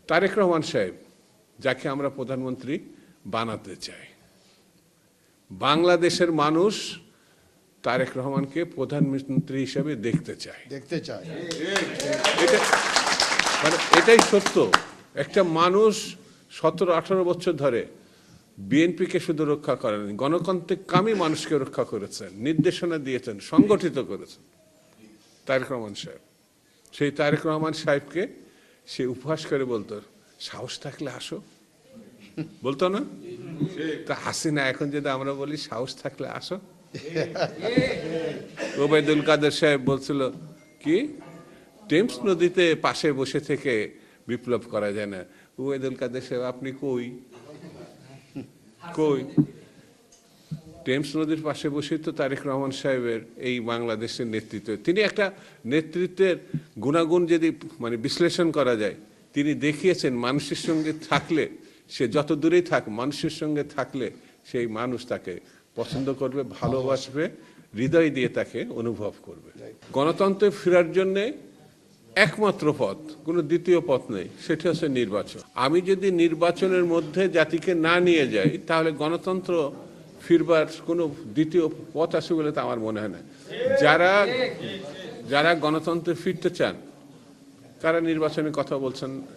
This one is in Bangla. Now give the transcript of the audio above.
তারেক রহমান সাহেব, যাকে আমরা প্রধানমন্ত্রী বানাতে চাই, বাংলাদেশের মানুষ তারেক রহমানকে প্রধানমন্ত্রী হিসেবে দেখতে চায়। এটা মানে এটাই সত্য। একটা মানুষ 17-18 বছর ধরে বিএনপিকে শুধু রক্ষা করেনি, গণতান্ত্রিক কামী মানুষকে রক্ষা করেছেন, নির্দেশনা দিয়েছেন, সংগঠিত করেছেন তারেক রহমান সাহেব। সেই তারেক রহমান সাহেবকে সে উপহাস করে বলতো, সাহস থাকলে আসো, বলতো না? তা হাসিনা এখন যদি আমরা বলি সাহস থাকলে আসো। ওবায়দুল কাদের সাহেব বলছিল কি, টেমস নদীতে পাশে বসে থেকে বিপ্লব করা যায় না। ওবায়দুল কাদের সাহেব আপনি কই কই? টেমস নদীর পাশে বসে তো তারেক রহমান সাহেবের এই বাংলাদেশের নেতৃত্ব, তিনি একটা নেতৃত্বের গুণাগুণ যদি মানে বিশ্লেষণ করা যায়, তিনি দেখিয়েছেন মানুষের সঙ্গে থাকলে, সে যত দূরেই থাক, মানুষের সঙ্গে থাকলে সেই মানুষ তাকে পছন্দ করবে, ভালোবাসবে, হৃদয় দিয়ে তাকে অনুভব করবে। গণতন্ত্রে ফেরার জন্যে একমাত্র পথ, কোনো দ্বিতীয় পথ নেই, সেটা হচ্ছে নির্বাচন। আমি যদি নির্বাচনের মধ্যে জাতিকে না নিয়ে যাই, তাহলে গণতন্ত্র ফিরবার কোনো দ্বিতীয় পথ আছে বলে তো আমার মনে হয় না। যারা গণতন্ত্রে ফিরতে চান তারা নির্বাচনের কথা বলছেন।